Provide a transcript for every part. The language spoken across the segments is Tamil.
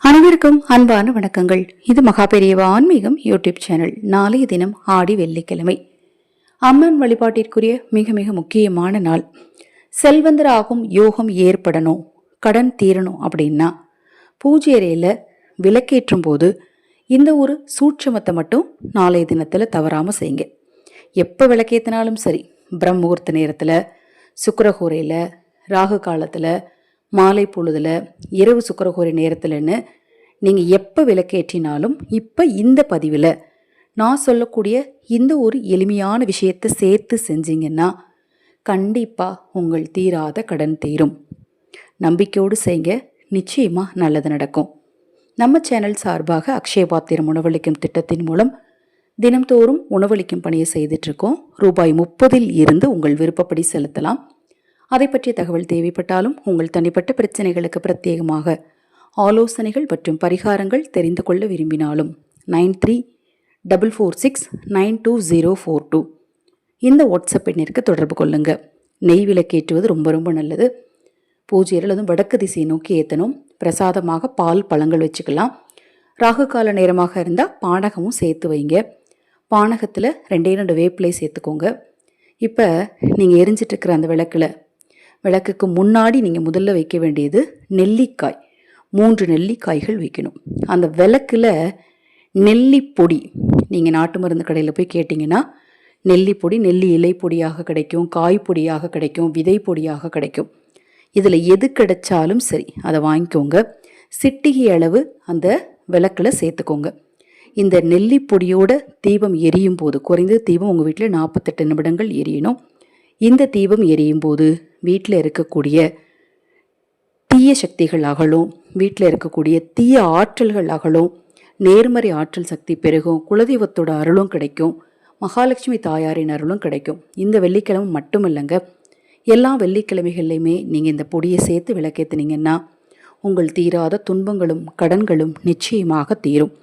அனைவருக்கும் அன்பான வணக்கங்கள். இது மகாபெரியவா ஆன்மீகம் யூடியூப் சேனல். நாளைய தினம் ஆடி வெள்ளிக்கிழமை, அம்மன் வழிபாட்டிற்குரிய மிக மிக முக்கியமான நாள். செல்வந்தராகும் யோகம் ஏற்படணும், கடன் தீரணும் அப்படின்னா பூஜை அறையில விளக்கேற்றும் போது இந்த ஒரு சூட்சமத்தை மட்டும் நாளைய தினத்துல தவறாம செய்யுங்க. எப்ப விளக்கேற்றினாலும் சரி, பிரம்மமுகூர்த்த நேரத்துல, சுக்கிரஹோரையில, ராகு காலத்துல, மாலை பொழுதுல, இரவு சுக்கிரஹோரை நேரத்துலன்னு நீங்கள் எப்போ விளக்கேற்றினாலும் இப்போ இந்த பதிவில் நான் சொல்லக்கூடிய இந்த ஒரு எளிமையான விஷயத்தை சேர்த்து செஞ்சீங்கன்னா கண்டிப்பாக உங்கள் தீராத கடன் தீரும். நம்பிக்கையோடு செய்யுங்க, நிச்சயமாக நல்லது நடக்கும். நம்ம சேனல் சார்பாக அக்ஷய பாத்திரம் உணவளிக்கும் திட்டத்தின் மூலம் தினம்தோறும் உணவளிக்கும் பணியை செய்துட்ருக்கோம். ரூபாய் 30 இருந்து உங்கள் விருப்பப்படி செலுத்தலாம். அதை பற்றிய தகவல் தேவைப்பட்டாலும் உங்கள் தனிப்பட்ட பிரச்சனைகளுக்கு பிரத்யேகமாக ஆலோசனைகள் மற்றும் பரிகாரங்கள் தெரிந்து கொள்ள விரும்பினாலும் 9344692042 இந்த வாட்ஸ்அப் எண்ணிற்கு தொடர்பு கொள்ளுங்க. நெய் விளக்கேற்றுவது ரொம்ப ரொம்ப நல்லது. பூஜையில் அதுவும் வடக்கு திசையை நோக்கி ஏற்றணும். பிரசாதமாக பால் பழங்கள் வச்சுக்கலாம். ராகு கால நேரமாக இருந்தால் பானகமும் சேர்த்து வைங்க. பானகத்தில் 2 வேப்பிலை சேர்த்துக்கோங்க. இப்போ நீங்கள் எரிஞ்சிட்ருக்கிற அந்த விளக்குக்கு முன்னாடி நீங்கள் முதல்ல வைக்க வேண்டியது நெல்லிக்காய். 3 நெல்லிக்காய்கள் வைக்கணும். அந்த விளக்கில் நெல்லிப்பொடி, நீங்கள் நாட்டு மருந்து கடையில் போய் கேட்டிங்கன்னா நெல்லிப்பொடி நெல்லி இலை பொடியாக கிடைக்கும், காய் பொடியாக கிடைக்கும், விதை பொடியாக கிடைக்கும். இதில் எது கிடைச்சாலும் சரி அதை வாங்கிக்கோங்க. சிட்டிகை அளவு அந்த விளக்கில் சேர்த்துக்கோங்க. இந்த நெல்லிப்பொடியோட தீபம் எரியும் போது, குறைந்த தீபம் உங்கள் வீட்டில் 48 நிமிடங்கள் எரியணும். இந்த தீபம் எரியும் போது வீட்டில் இருக்கக்கூடிய தீய சக்திகள் அகலும், வீட்டில் இருக்கக்கூடிய தீய ஆற்றல்கள் அகலும், நேர்மறை ஆற்றல் சக்தி பெருகும், குலதெய்வத்தோட அருளும் கிடைக்கும், மகாலட்சுமி தாயாரின் அருளும் கிடைக்கும். இந்த வெள்ளிக்கிழமை மட்டும் இல்லைங்க, எல்லா வெள்ளிக்கிழமைகள்லையுமே நீங்கள் இந்த பொடியை சேர்த்து விளக்கேற்றினீங்கன்னா உங்கள் தீராத துன்பங்களும் கடன்களும் நிச்சயமாக தீரும்.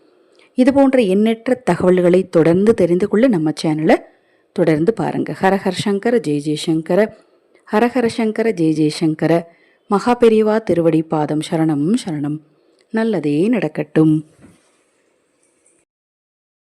இது போன்ற எண்ணற்ற தகவல்களை தொடர்ந்து தெரிந்து கொள்ள நம்ம சேனலை தொடர்ந்து பாருங்கள். ஹரஹர சங்கர ஜெய ஜெயசங்கர, ஹரஹர சங்கர ஜெய ஜெயசங்கர. மகாபெரியவா திருவடி பாதம் சரணம் சரணம். நல்லதே நடக்கட்டும்.